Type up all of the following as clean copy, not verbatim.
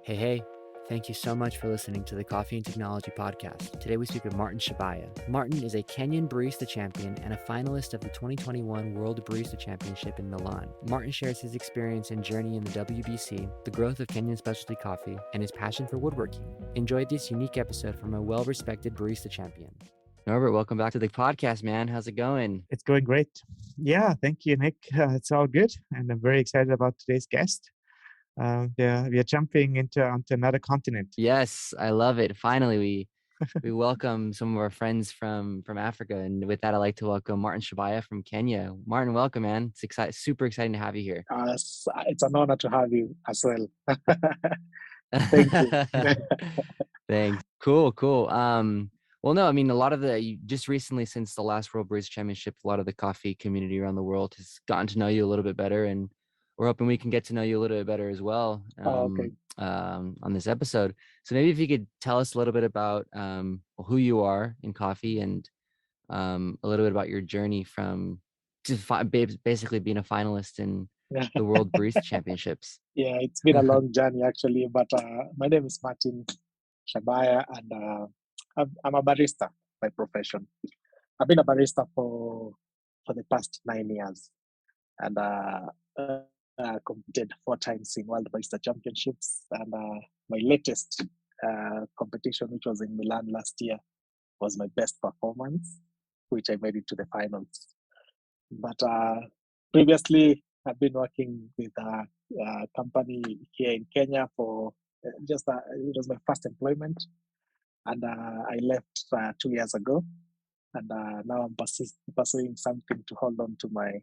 Hey, thank you so much for listening to the Coffee and Technology Podcast. Today we speak with Martin Shabaya. Martin is a Kenyan Barista Champion and a finalist of the 2021 World Barista Championship in Milan. Martin shares his experience and journey in the WBC, the growth of Kenyan specialty coffee, and his passion for woodworking. Enjoy this unique episode from a well-respected barista champion. Norbert, welcome back to the podcast, man. How's it going? It's going great. Yeah, thank you, Nick. It's all good. And I'm very excited about today's guest. We are jumping onto another continent. Yes, I love it. Finally, we welcome some of our friends from Africa. And with that, I'd like to welcome Martin Shabaya from Kenya. Martin, welcome, man. It's super exciting to have you here. It's an honor to have you as well. Thank you. Thanks. Cool. Well, no, I mean, just recently, since the last World Barista Championship, a lot of the coffee community around the world has gotten to know you a little bit better, and we're hoping we can get to know you a little bit better as well on this episode. So maybe if you could tell us a little bit about who you are in coffee and a little bit about your journey basically being a finalist in the World Barista Championships. Yeah, it's been a long journey actually, but my name is Martin Shabaya, and I'm a barista by profession. I've been a barista for the past 9 years, and competed 4 times in World Barista Championships. And my latest competition, which was in Milan last year, was my best performance, which I made it to the finals. But previously, I've been working with a company here in Kenya for it was my first employment. And I left 2 years ago. And now I'm pursuing something to hold on to my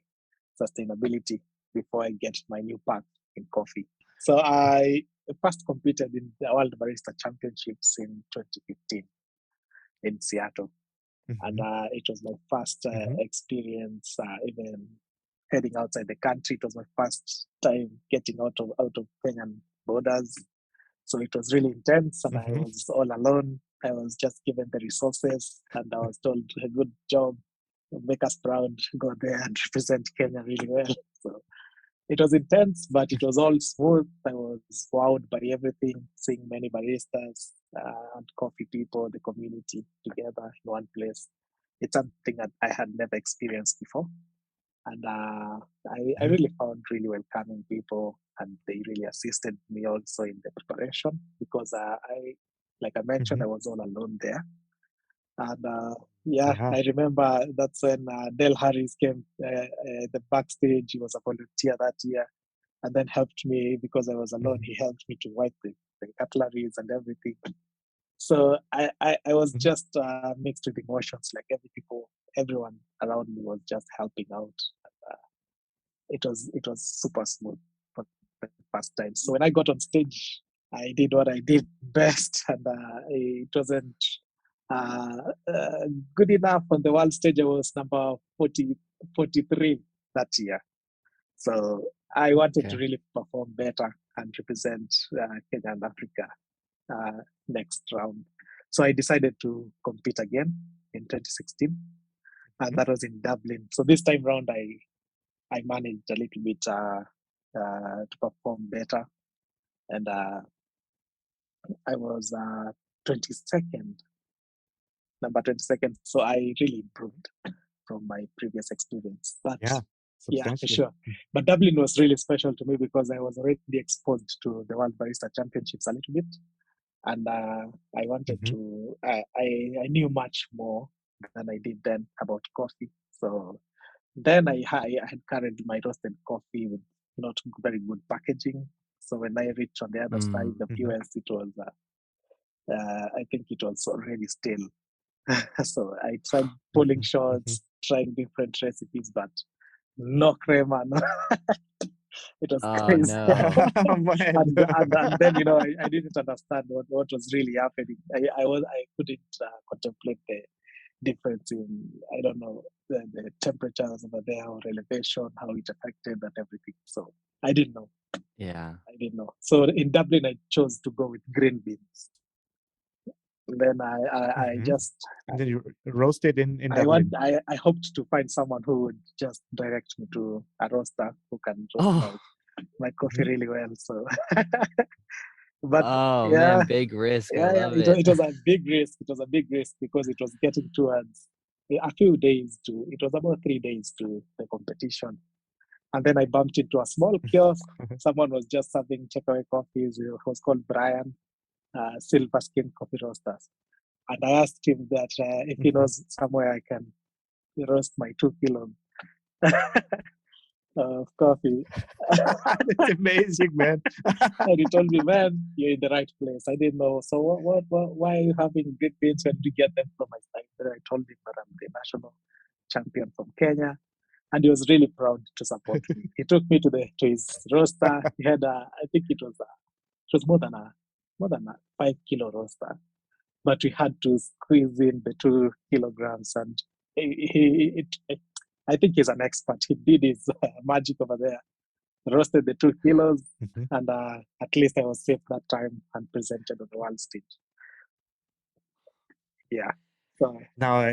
sustainability before I get my new path in coffee. So I first competed in the World Barista Championships in 2015 in Seattle. Mm-hmm. And it was my first experience, even heading outside the country. It was my first time getting out of Kenyan borders. So it was really intense, and I was all alone. I was just given the resources, and I was told, a good job, make us proud, go there and represent Kenya really well. So it was intense, but it was all smooth. I was wowed by everything, seeing many baristas and coffee people, the community together in one place. It's something that I had never experienced before. And I really found really welcoming people, and they really assisted me also in the preparation because like I mentioned, I was all alone there. And I remember that's when Del Harris came the backstage. He was a volunteer that year, and then helped me because I was alone. He helped me to wipe the cutleries and everything. So I was just mixed with emotions. Like everyone around me was just helping out. It was super smooth for the first time. So when I got on stage, I did what I did best, and it wasn't good enough on the world stage. I was number 43 that year. So I wanted to really perform better and represent Kenya and Africa next round. So I decided to compete again in 2016, and that was in Dublin. So this time round, I managed a little bit to perform better, and I was 22nd, number 22nd. So I really improved from my previous experience. But yeah, for sure. But Dublin was really special to me because I was already exposed to the World Barista Championships a little bit, and I wanted to. I knew much more than I did then about coffee. So then I had carried my roasted coffee with not very good packaging. So when I reached on the other side, the US, it was, I think it was already stale. So I tried pulling shots, trying different recipes, but no crema. No. It was crazy. No. and then, I didn't understand what was really happening. I couldn't contemplate the difference in, I don't know, the temperatures over there or elevation, how it affected and everything. So I didn't know. Yeah. I didn't know. So in Dublin, I chose to go with green beans. Then I just... And then you roasted in Dublin. I hoped to find someone who would just direct me to a roaster who can roast my coffee really well. So, But Oh yeah, man, big risk. I yeah, love it. it was a big risk. It was a big risk because it was getting towards a few days to, it was about 3 days to the competition. And then I bumped into a small kiosk. Someone was just serving takeaway coffees. It was called Brian, Silver Skin Coffee Roasters. And I asked him that if he knows somewhere I can roast my 2 kilos of coffee. That's amazing, man. And he told me, man, you're in the right place. I didn't know. So why are you having great beans? Where did you get them from? I told him that I'm the national champion from Kenya. And he was really proud to support me. He took me to his roaster. He had I think it was more than a 5 kilo roaster, but we had to squeeze in the 2 kilograms. And I think he's an expert. He did his magic over there, roasted the 2 kilos, and at least I was safe that time and presented on the world stage. Yeah. So Now,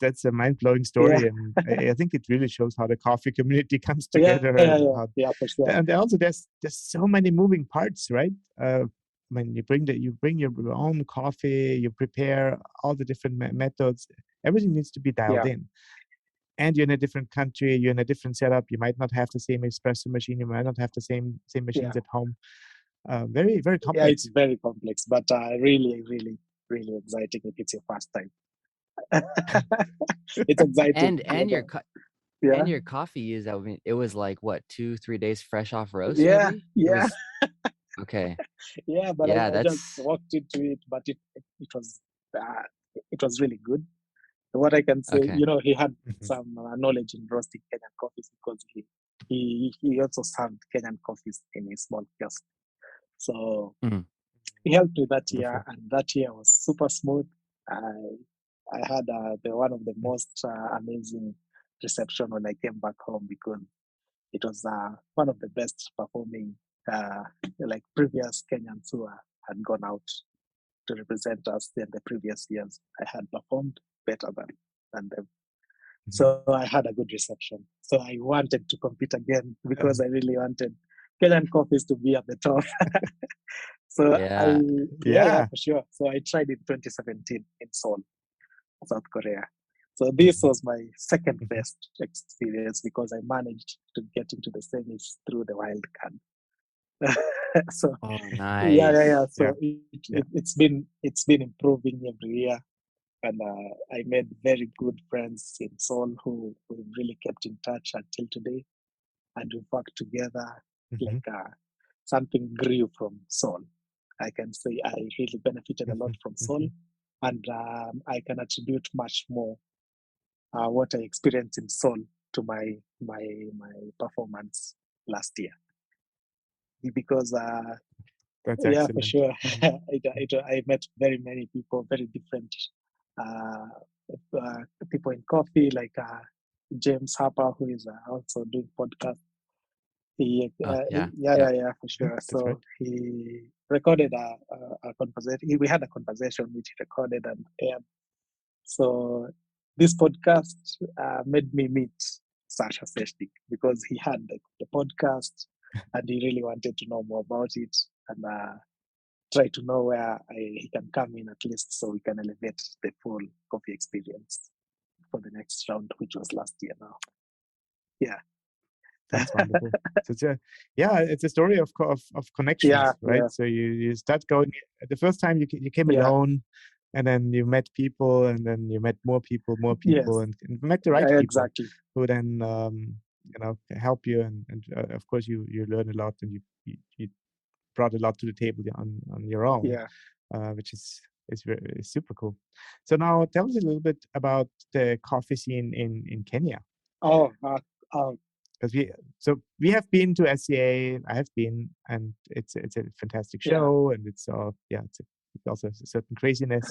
that's a mind-blowing story, and I think it really shows how the coffee community comes together. Yeah, for sure. And also, there's so many moving parts, right? When you bring your own coffee, you prepare all the different methods. Everything needs to be dialed in. And you're in a different country, you're in a different setup. You might not have the same espresso machine. You might not have the same machines at home. Very, very complex. Yeah, it's very complex, but really, really, really exciting if it's your first time. It's exciting. And your coffee is, I mean, it was like what, 2-3 days fresh off roast? Yeah, maybe? yeah. Okay. Yeah, but I just walked into it, but it was really good. What I can say, he had some knowledge in roasting Kenyan coffees because he also served Kenyan coffees in a small kiosk. So he helped me that year, and that year was super smooth. I had one of the most amazing reception when I came back home because it was one of the best performing like previous Kenyans who had gone out to represent us in the previous years. I had performed better than them. So I had a good reception. So I wanted to compete again because I really wanted Kenyan coffees to be at the top. So yeah, for sure. So I tried in 2017 in Seoul, South Korea. So this was my second best experience because I managed to get into the semis through the wild card. So nice. Yeah. So it's been improving every year, and I made very good friends in Seoul who really kept in touch until today, and we worked together. Like something grew from Seoul. I can say I really benefited a lot from Seoul, and I can attribute much more what I experienced in Seoul to my performance last year, because that's yeah, excellent. for sure. I met very many people, very different people in coffee, like James Harper, who is also doing podcast. Yeah, for sure. So right. he recorded a conversation. We had a conversation which he recorded and aired. So this podcast made me meet Sasha Seshnik because he had the podcast and he really wanted to know more about it and try to know where he can come in at least so we can elevate the full coffee experience for the next round, which was last year now. Yeah. That's wonderful. So it's a story of connections, right? Yeah. So you start going. The first time you came alone, and then you met people, and then you met more people, Yes. and met the right people exactly. who then help you, and of course you learn a lot, and you brought a lot to the table on your own, which is very super cool. So now tell us a little bit about the coffee scene in Kenya. Because we have been to SCA. I have been, and it's a fantastic show, and it's also a certain craziness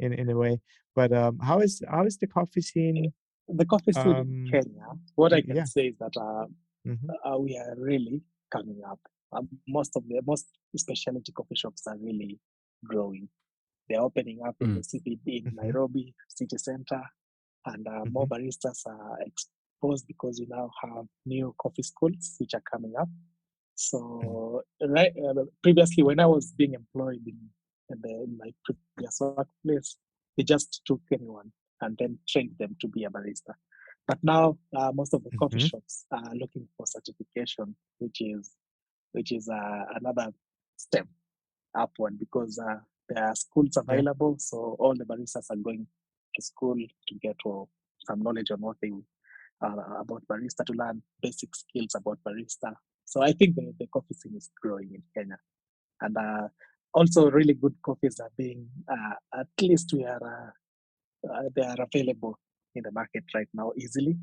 in a way. But how is the coffee scene? The coffee scene in Kenya. What I can say is that we are really coming up. Most specialty coffee shops are really growing. They're opening up in the CBD in Nairobi city center, and more baristas are exposed because we now have new coffee schools which are coming up. So previously, when I was being employed in my previous workplace, they just took anyone and then trained them to be a barista. But now most of the coffee Mm-hmm. shops are looking for certification, which is another step upward because there are schools Yeah. available. So all the baristas are going to school to get some knowledge on what they about barista, to learn basic skills about barista. So I think the coffee scene is growing in Kenya, and also really good coffees are being at least they are available in the market right now easily,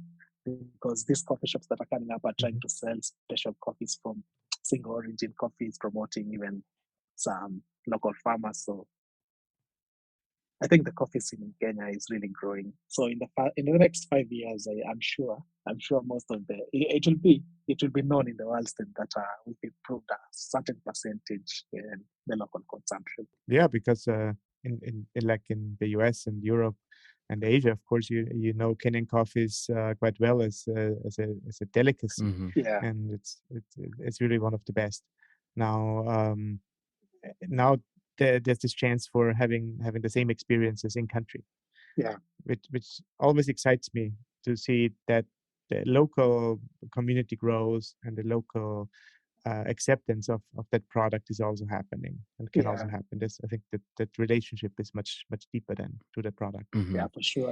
because these coffee shops that are coming up are trying Mm-hmm. to sell special coffees from single origin coffees, promoting even some local farmers. So I think the coffee scene in Kenya is really growing. So in the next 5 years, I'm sure most of it will be known in the world that we've improved a certain percentage in the local consumption. Yeah, because in like in the US and Europe and Asia, of course, you know Kenyan coffees quite well as a delicacy, Mm-hmm. Yeah, and it's really one of the best. Now now there's this chance for having the same experiences in country, yeah, which always excites me to see that the local community grows and the local acceptance of that product is also happening and can also yeah, happen. This I think that relationship is much deeper than to the product. Mm-hmm. yeah, for sure.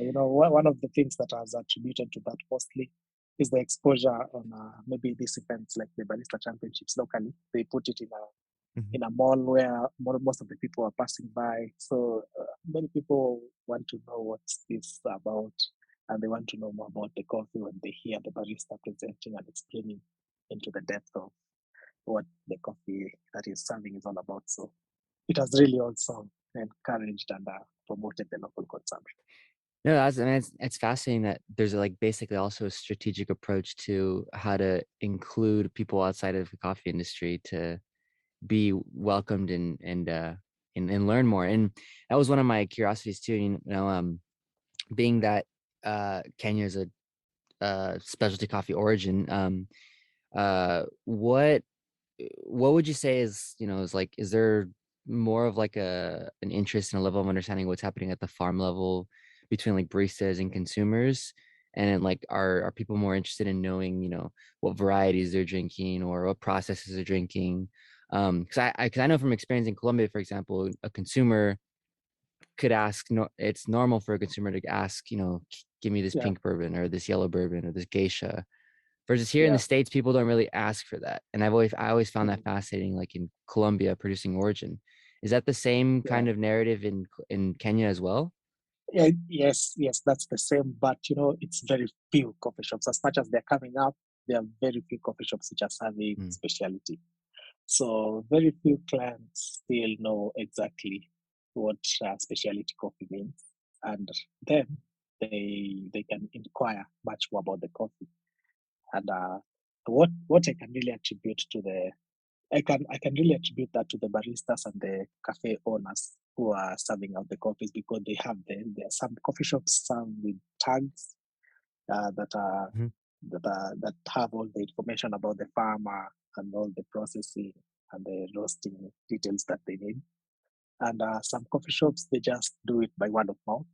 One of the things that has attributed to that mostly is the exposure on maybe these events like the Barista Championships locally. They put it Hmm. in a mall where most of the people are passing by. So many people want to know what's this about, and they want to know more about the coffee when they hear the barista presenting and explaining into the depth of what the coffee that he's serving is all about. So it has really also encouraged and promoted the local consumption. No, I mean, it's fascinating that there's like basically also a strategic approach to how to include people outside of the coffee industry to be welcomed and learn more. And that was one of my curiosities too. Being that Kenya is a specialty coffee origin, what would you say is there more of like an interest and a level of understanding what's happening at the farm level between like baristas and consumers? And then, like, are people more interested in knowing, what varieties they're drinking or what processes they're drinking? Because I know from experience in Colombia, for example, a consumer could ask, no, it's normal for a consumer to ask, give me this Yeah, pink bourbon or this yellow bourbon or this geisha. Versus here in the yeah, States, people don't really ask for that. And I always found that mhm, fascinating, like in Colombia producing origin. Is that the same yeah. kind of narrative in Kenya as well? Yeah, yes, that's the same. But it's very few coffee shops. As much as they're coming up, there are very few coffee shops which are serving Mm, specialty. So very few clients still know exactly what specialty coffee means, and then they can inquire much more about the coffee. And what I can really attribute to the I can really attribute that to the baristas and the cafe owners who are serving out the coffees, because there are some coffee shops some with tags that are Hmm. that have all the information about the farmer and all the processing and the roasting details that they need. And some coffee shops, they just do it by word of mouth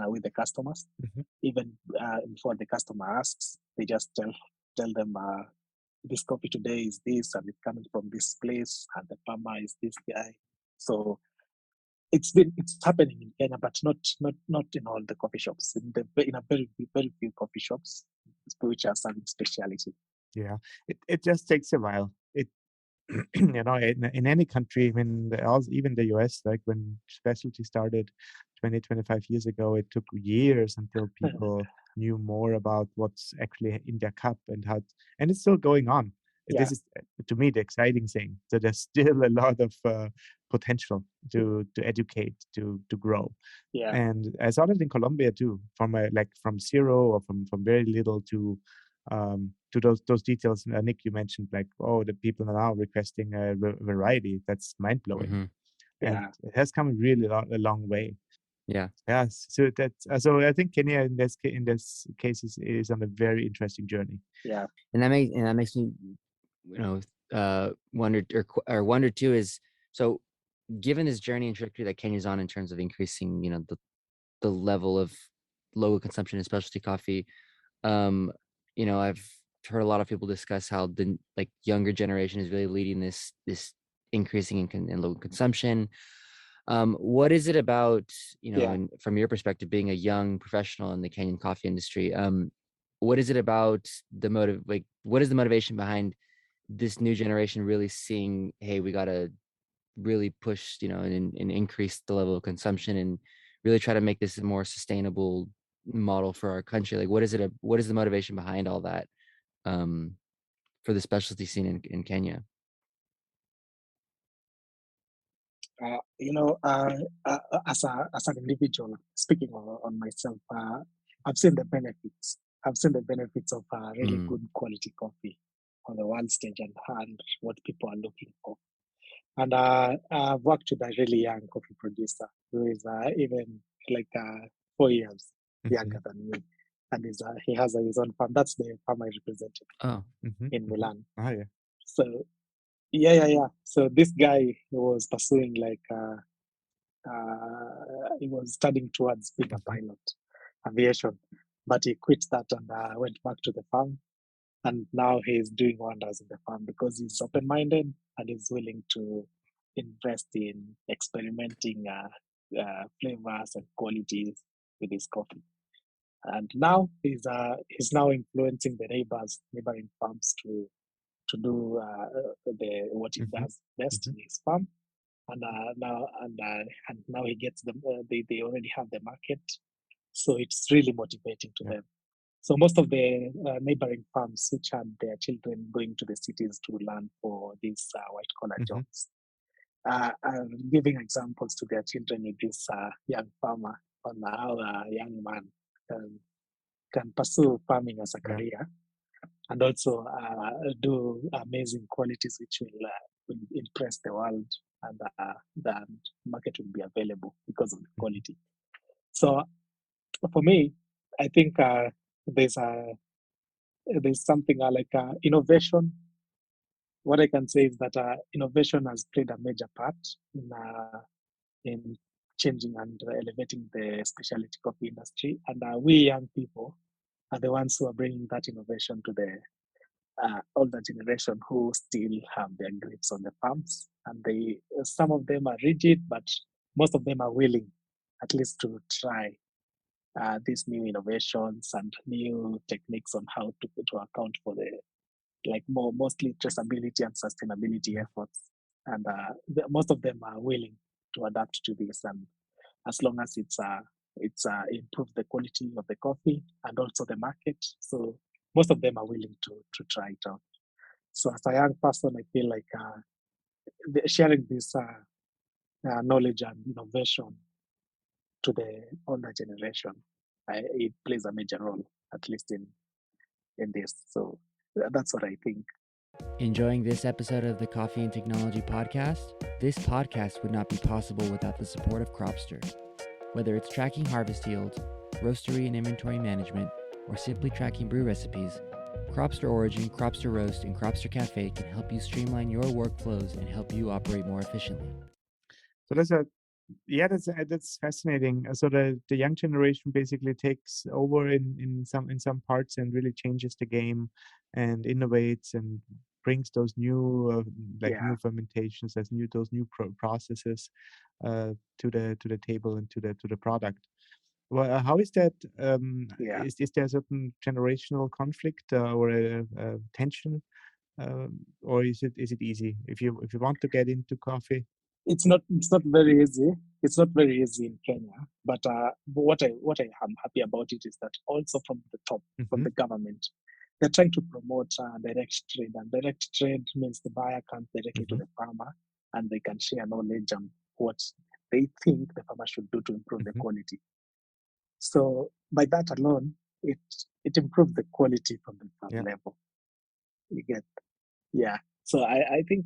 with the customers. Hmm. Even before the customer asks, they just tell them this coffee today is this, and it's coming from this place, and the farmer is this guy. So it's happening in Kenya, but not in all the coffee shops. In a very few coffee shops which are serving specialty. Yeah, it just takes a while. It in any country, when even the US, like when specialty started 20-25 years ago, it took years until people knew more about what's actually in their cup and and it's still going on. Yeah, This is to me the exciting thing. So there's still a lot of potential to educate, to grow. yeah, And I saw that in Colombia too, from from zero or from very little to those details. Nick, you mentioned like, oh, the people are now requesting a variety. That's mind blowing, hmm. and yeah, it has come really a long way. Yeah. Yes, so that's so I think Kenya in this case is on a very interesting journey. yeah, And that makes me, wondered too is, so given this journey and trajectory that Kenya's on in terms of increasing, the level of local consumption of specialty coffee, I've heard a lot of people discuss how the younger generation is really leading this increasing in local consumption. What is it about, and from your perspective, being a young professional in the Kenyan coffee industry, what is it about what is the motivation behind this new generation really seeing, hey, we got to really push, and increase the level of consumption and really try to make this a more sustainable model for our country? Like, what is the motivation behind all that, for the specialty scene in Kenya? As an individual, speaking on myself, I've seen the benefits. I've seen the benefits of really good quality coffee on the world stage and what people are looking for. And I've worked with a really young coffee producer who is even 4 years younger than me. And he has his own farm. That's the farm I represented in Milan. Oh, yeah. So, yeah. So this guy was pursuing he was studying towards being a pilot, aviation, but he quit that and went back to the farm. And now he's doing wonders in the farm because he's open-minded and is willing to invest in experimenting flavors and qualities with his coffee. And now he's now influencing the neighboring farms to do what he does best in his farm. And now he gets them. They already have the market, so it's really motivating to them. So most of the neighboring farms, which had their children going to the cities to learn for these white collar jobs, are giving examples to their children with this young farmer on how a young man can pursue farming as a career, and also do amazing qualities which will impress the world, and the market will be available because of the quality. So for me, I think there's something like innovation. What I can say is that innovation has played a major part in changing and elevating the specialty coffee industry, and we young people are the ones who are bringing that innovation to the older generation who still have their grips on the farms, and some of them are rigid, but most of them are willing at least to try these new innovations and new techniques on how to account for the mostly traceability and sustainability efforts. And most of them are willing to adapt to this, and as long as it's improve the quality of the coffee and also the market. So most of them are willing to try it out. So as a young person, I feel like sharing this knowledge and innovation to the older generation, it plays a major role, at least in this. So that's what I think. Enjoying this episode of the Coffee and Technology Podcast? This podcast would not be possible without the support of Cropster. Whether it's tracking harvest yields, roastery and inventory management, or simply tracking brew recipes, Cropster Origin, Cropster Roast, and Cropster Cafe can help you streamline your workflows and help you operate more efficiently. So that's fascinating. So the young generation basically takes over in some parts and really changes the game and innovates and brings those new new fermentations, those new processes to the table and to the product. Well, how is that? Is there a certain generational conflict or a tension, or is it easy if you want to get into coffee? It's not very easy. It's not very easy in Kenya. But what I am happy about it is that also from the top, from the government, they're trying to promote direct trade. And direct trade means the buyer comes directly to the farmer, and they can share knowledge on what they think the farmer should do to improve the quality. So by that alone, it improves the quality from the farm level. You get, So I think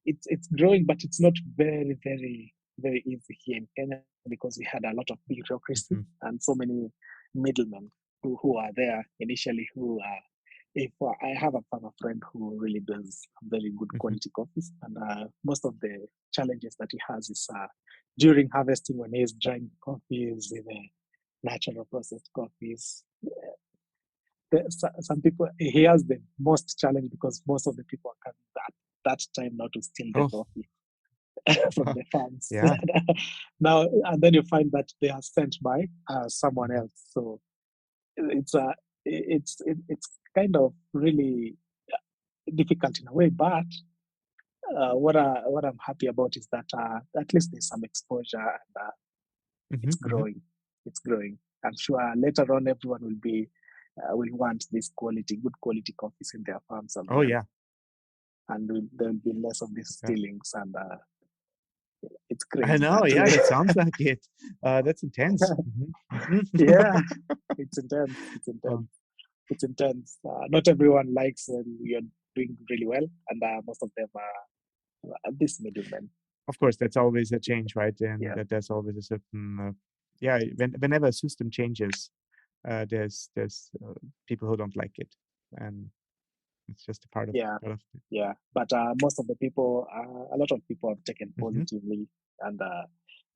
it's growing, but it's not very, very, very easy here in Kenya because we had a lot of bureaucracy and so many middlemen who are there initially who if I have a farmer friend who really does very good quality coffees, and most of the challenges that he has is during harvesting when he's drying coffees in a natural processed coffees. Some people, he has the most challenge because most of the people are coming that time now to steal the Oh, coffee from the farms. yeah. Now and then you find that they are sent by someone else. So it's it's kind of really difficult in a way, but what I'm happy about is that at least there's some exposure and it's growing. It's growing. I'm sure later on everyone will want this good quality coffees in their farms as Oh, well, yeah. and there'll be less of these Yeah. stealings, and it's I crazy know. that Yeah, way. that sounds like it. That's intense. Yeah, it's intense. It's Oh, intense. It's intense. Not everyone likes when you're doing really well, and most of them are these middlemen. of course, that's always a change, right? And Yeah, there's always a certain, yeah. Whenever a system changes, there's people who don't like it, and it's just a part of yeah, part of it. yeah. But most of the people, a lot of people have taken Mm-hmm. positively, and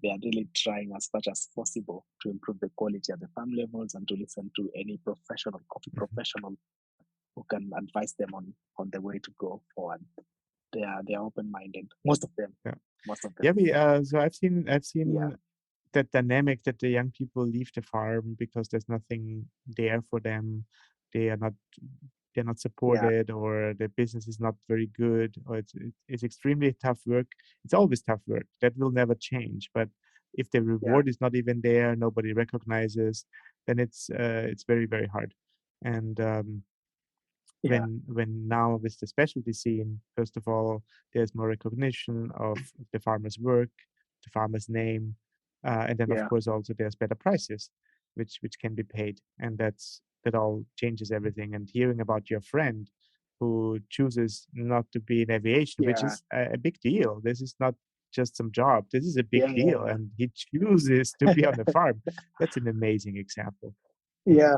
they are really trying as much as possible to improve the quality at the farm levels and to listen to any professional, coffee Mm-hmm. professional who can advise them on the way to go forward. They are open minded. Most of them. Yeah. Most of them. Yeah. So I've Yeah. seen that dynamic that the young people leave the farm because there's nothing there for them. They are not they're not Yeah. supported, or the business is not very good, or it's extremely tough work. It's always tough work. That will never change. But if the Yeah. reward is not even there, nobody recognizes, then it's very, very hard. And Yeah. when now with the specialty scene, first of all, there's more recognition of the farmer's work, the farmer's name, and then of Yeah. course also there's better prices, which can be paid, and that all changes everything. And hearing about your friend who chooses not to be in aviation, which Yeah. is a big deal. This is not just some job. This is a big Yeah. deal, and he chooses to be on the farm. That's an amazing example. Yeah.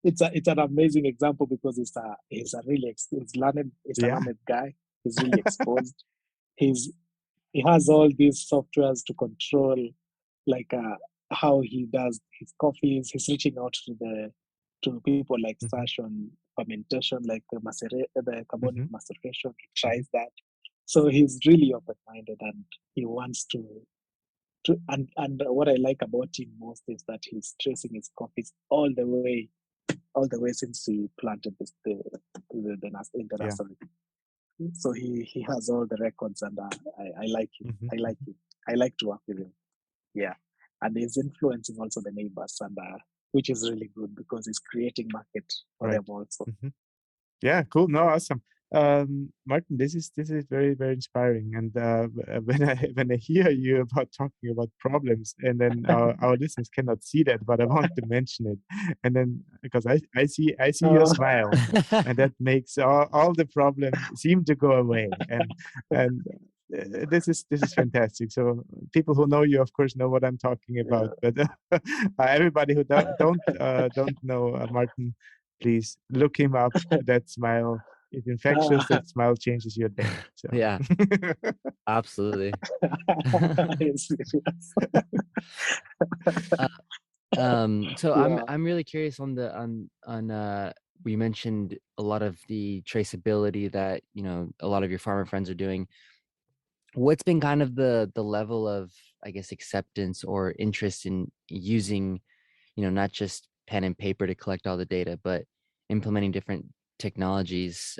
It's an amazing example because he's a really he's a Yeah. learned guy. He's really exposed. He's he has all these softwares to control like how he does his coffees. He's reaching out to people like Hmm. Sash on fermentation, like the carbonic Hmm. maceration. He Hmm. tries that. So he's really open minded and he wants and what I like about him most is that he's tracing his coffees all the way since he planted in the Yeah. nursery. So he has all the records, and I like him. Hmm. I like him. I like to work with him. Yeah, and he's influencing also the neighbors, and which is really good because he's creating market for Right. them also. Hmm. Yeah, cool. No, awesome. Martin, this is very, very inspiring. And when I hear you about talking about problems, and then our listeners cannot see that, but I want to mention it. And then because I see your Uh, smile, and that makes all the problems seem to go away. And this is fantastic. So people who know you, of course, know what I'm talking about. yeah. But everybody who don't know Martin, please look him up. That smile is infectious. That smile changes your day. So Yeah, absolutely. Yes, yes. Uh, so Yeah. I'm really curious on we mentioned a lot of the traceability that, a lot of your farmer friends are doing. What's been kind of the level of, I guess, acceptance or interest in using, not just pen and paper to collect all the data, but implementing different technologies,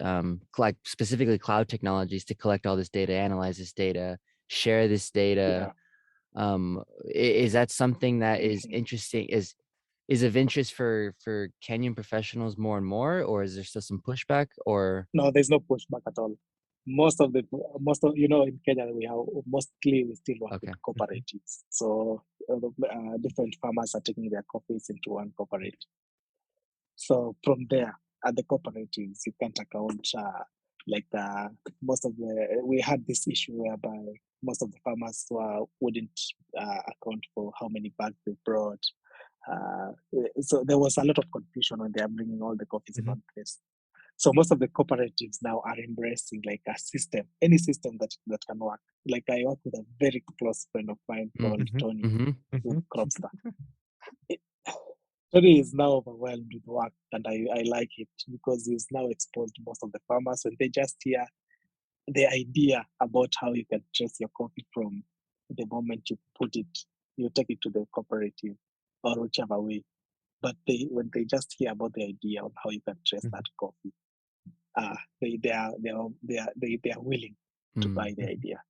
like specifically cloud technologies to collect all this data, analyze this data, share this data. Yeah. Is that something that is Mhm. interesting, is of interest for Kenyan professionals more and more, or is there still some pushback, or No, there's no pushback at all. Most of in Kenya we still work with okay. Mhm. cooperatives. So different farmers are taking their coffees into one cooperative. So from there, at the cooperatives, you can't account like most of the. We had this issue whereby most of the farmers wouldn't account for how many bags they brought. So there was a lot of confusion when they are bringing all the coffees in Mhm. one place. So most of the cooperatives now are embracing like a system, any system that can work. Like I work with a very close friend of mine called Tony with Cropster. Tony is now overwhelmed with work, and I like it because he's now exposed most of the farmers when they just hear the idea about how you can trace your coffee from the moment you take it to the cooperative or whichever way. But when they just hear about the idea on how you can trace that coffee, they are willing to buy the idea.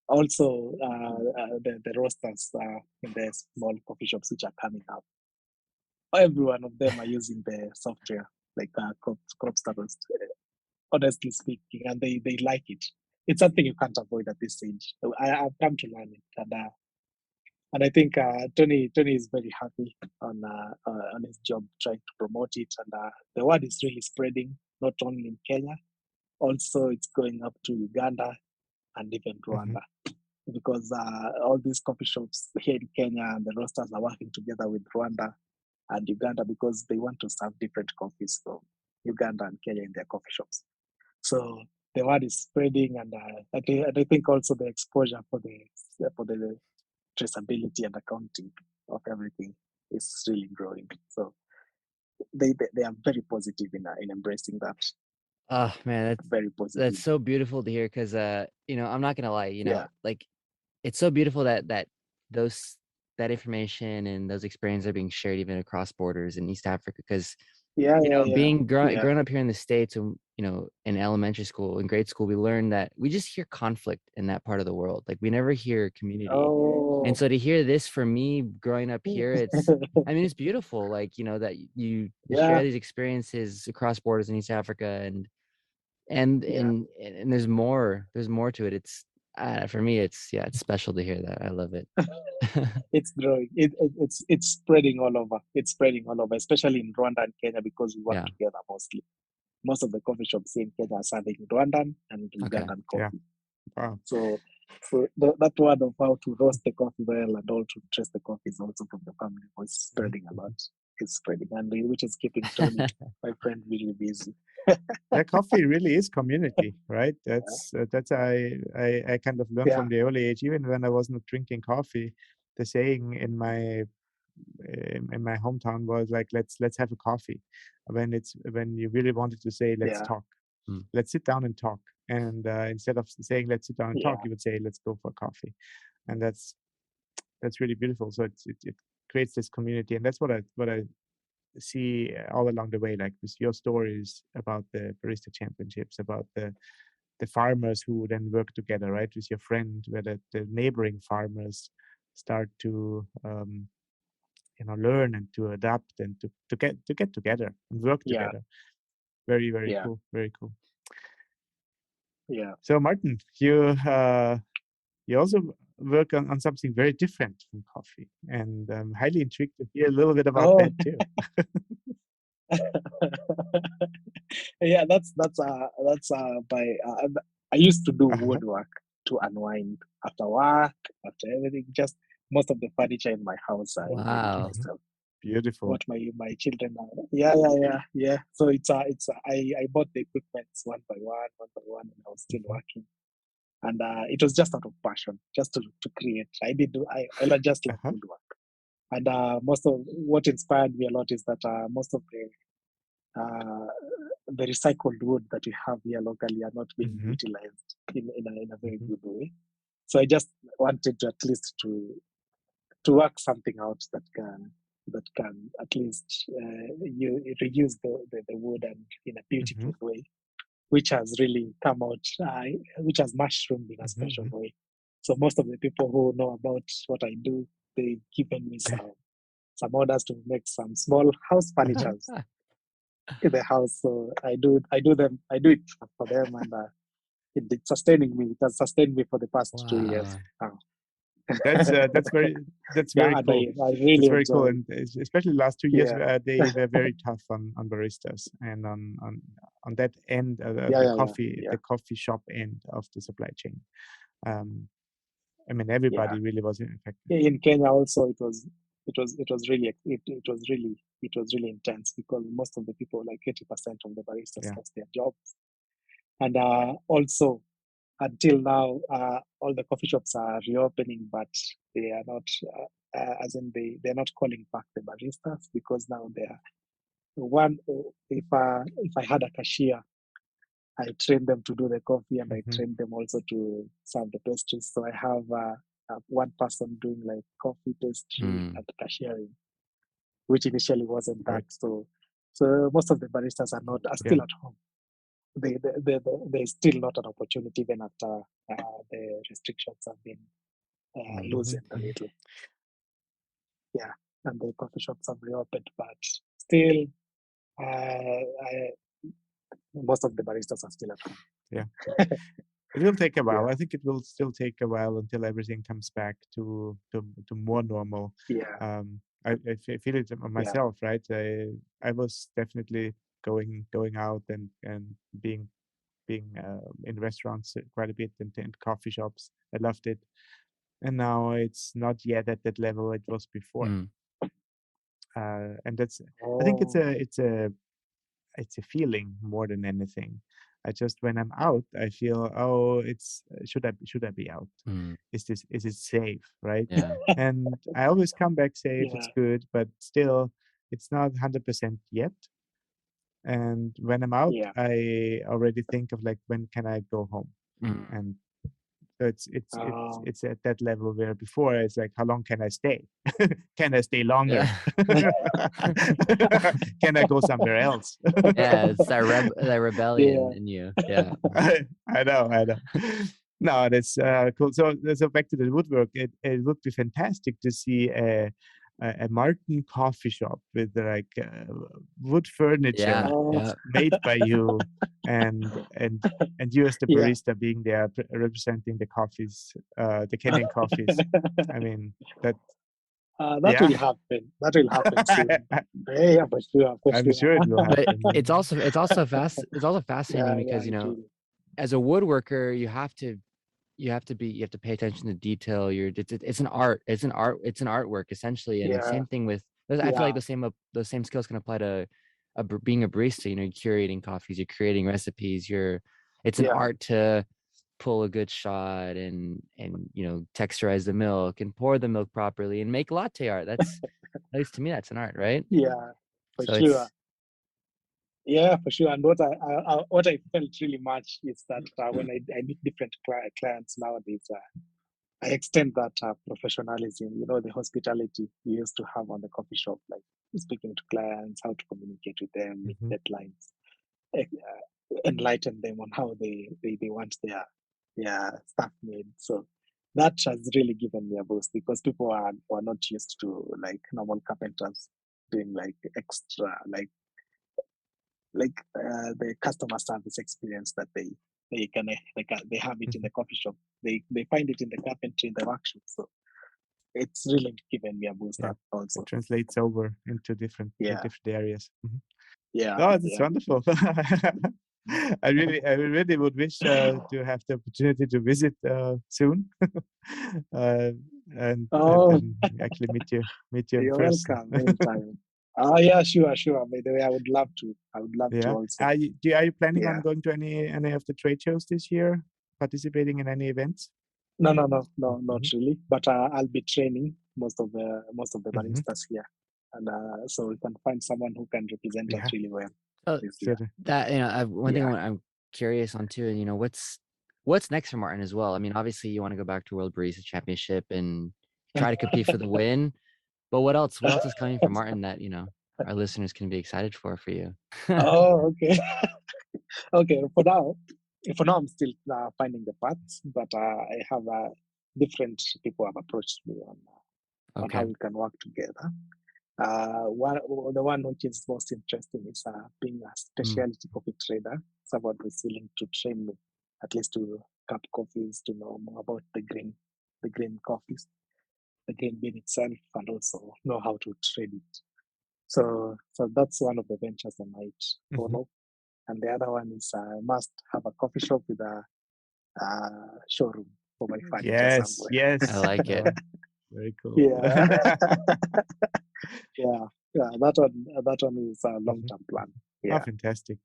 Also, the roasters in the small coffee shops which are coming up, every one of them are using the software like Cropster, honestly speaking, and they like it. It's something you can't avoid at this age. I've come to learn it, and I think Tony is very happy on his job trying to promote it, and the word is really spreading not only in Kenya, also it's going up to Uganda and even Rwanda, because all these coffee shops here in Kenya and the roasters are working together with Rwanda and Uganda because they want to serve different coffees from Uganda and Kenya in their coffee shops. So the word is spreading, and I think also the exposure for the traceability and accounting of everything is really growing. So they are very positive in embracing that. Oh man, that's very positive. That's so beautiful to hear because I'm not gonna lie, like it's so beautiful that that information and those experiences are being shared even across borders in East Africa because growing up here in the States and in elementary school and grade school we learned that we just hear conflict in that part of the world. Like we never hear community. And so to hear this for me growing up here, it's beautiful. Like, that you share these experiences across borders in East Africa and there's more to it. It's for me, it's special to hear that. I love it. It's growing. It's spreading all over. It's spreading all over, especially in Rwanda and Kenya because we work together mostly. Most of the coffee shops in Kenya are serving Rwandan and Ugandan coffee. Yeah. Wow. So that word of how to roast the coffee well and all to trace the coffee is also from the family. It's spreading a lot. It's spreading, and which is keeping Tony, my friend, really busy. That coffee really is community, right? That's I kind of learned from the early age. Even when I was not drinking coffee, the saying in my hometown was like, let's have a coffee. When you really wanted to say let's talk, let's sit down and talk, and instead of saying let's sit down and talk, you would say let's go for coffee, and that's really beautiful. So it creates this community, and that's what I see all along the way, like with your stories about the Barista Championships, about the farmers who then work together, right, with your friend, where the neighboring farmers start to learn and to adapt and to get together and work together. Very, very cool. Very cool. Yeah. So Martin, you also work on something very different from coffee, and I'm highly intrigued to hear a little bit about that too. Yeah, that's by I used to do woodwork to unwind after work, after everything. Just most of the furniture in my house I made it myself. Beautiful. What my children are. Yeah. So I bought the equipment one by one, and I was still working. And it was just out of passion, just to create. I just love woodwork. And most of what inspired me a lot is that most of the recycled wood that we have here locally are not being utilized in a very good way. So I just wanted to at least to work something out that can at least reuse the wood and in a beautiful way, which has really come out, which has mushroomed in a special way. So most of the people who know about what I do, they've given me some orders to make some small house furniture in the house. So I do it for them, and it's sustaining me. It has sustained me for the past 2 years now. That's very cool. I really it's very enjoy. Cool, and especially the last 2 years, they were very tough on baristas and on that end, the coffee shop end of the supply chain. Everybody really was affected. In Kenya also, it it was really intense because most of the people, like 80% of the baristas, lost their jobs, and also until now, all the coffee shops are reopening, but they are not, they're not calling back the baristas because now they are one. If I had a cashier, I train them to do the coffee, and I train them also to serve the pastries. So I have one person doing like coffee, pastry, and cashiering, which initially wasn't that. So most of the baristas are still at home. There's still not an opportunity even after the restrictions have been loosened a little. Yeah, and the coffee shops have reopened, but still, most of the baristas are still at home. Yeah. It will take a while. I think it will still take a while until everything comes back to more normal. Yeah. I feel it myself, right? I was definitely going out and being in restaurants quite a bit and coffee shops. I loved it, and now it's not yet at that level it was before. And that's I think it's a feeling more than anything. I just when I'm out, I feel it's should I be out? Is it safe, right? Yeah. And I always come back safe. It's good, but still, it's not 100% yet. And when I'm out, I already think of like when can I go home? And so it's at that level where before it's like how long can I stay? Can I stay longer? Can I go somewhere else? Yeah, it's that rebellion in you. Yeah, I know. No, that's cool. So back to the woodwork. It would be fantastic to see a Martin coffee shop with like wood furniture made by you, and you as the barista being there representing the coffees, the Kenyan coffees. I mean that will happen. That will happen soon. Yeah, for sure. I'm sure it will happen. But it's also fascinating because as a woodworker, you have to pay attention to detail. It's an art. It's an artwork essentially. And the same thing with I feel like those same skills can apply to being a barista. You're curating coffees, you're creating recipes. It's an art to pull a good shot and texturize the milk and pour the milk properly and make latte art. That's at least to me that's an art, right? Yeah, for sure. Yeah, for sure. And what I felt really much is that when I meet different clients nowadays, I extend that professionalism, the hospitality we used to have on the coffee shop, like speaking to clients, how to communicate with them, meet deadlines, enlighten them on how they want their stuff made. So that has really given me a boost because people are not used to like normal carpenters doing like extra like the customer service experience that they have it in the coffee shop. They find it in the carpentry, in the workshop. So it's really given me a boost up also. It translates over into different areas. Yeah. Oh, that's wonderful. I really would wish to have the opportunity to visit soon, and actually meet you in You're person. welcome anytime. Oh yeah, sure. By the way, I would love to also. Are you planning on going to any of the trade shows this year? Participating in any events? No, not really. But I'll be training most of the baristas here, and so we can find someone who can represent us really well. That one thing I'm curious on too, and what's next for Martin as well. I mean, obviously you want to go back to World Barista Championship and try to compete for the win. But what else is coming from Martin that our listeners can be excited for you? Oh, okay. Okay. For now, I'm still finding the paths, but I have different people have approached me on how we can work together. The one which is most interesting is being a specialty coffee trader. Someone who's willing to train me, at least to cup coffees, to know more about the green coffees, the green bean itself, and also know how to trade it. So that's one of the ventures I might follow. And the other one is I must have a coffee shop with a showroom for my furniture somewhere. Yes. I like it. Very cool. Yeah. Yeah. Yeah. That one is a long-term plan. Oh, fantastic.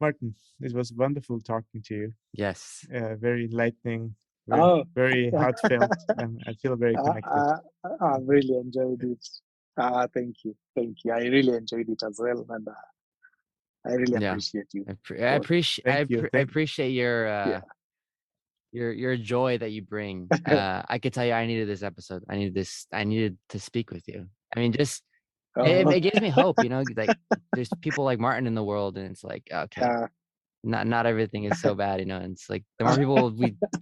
Martin, it was wonderful talking to you. Yes. Very enlightening, very heartfelt, and I feel very connected. I really enjoyed it. Thank you. I really enjoyed it as well, and I really appreciate you. I appreciate your joy that you bring. I could tell you, I needed this episode. I needed to speak with you. I mean, just it gives me hope, like there's people like Martin in the world, and it's like, okay, not everything is so bad, and it's like the more people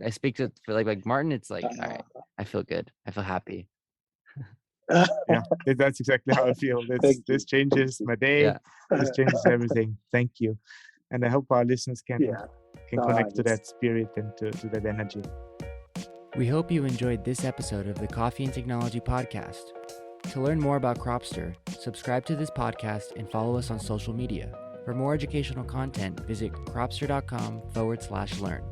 I speak to like Martin, it's like, all right, I feel good, I feel happy. Yeah, that's exactly how I feel. This changes my day. Yeah. This changes everything. Thank you, and I hope our listeners can connect to that spirit and to that energy. We hope you enjoyed this episode of the Coffee and Technology Podcast. To learn more about Cropster, subscribe to this podcast and follow us on social media. For more educational content, visit cropster.com/learn.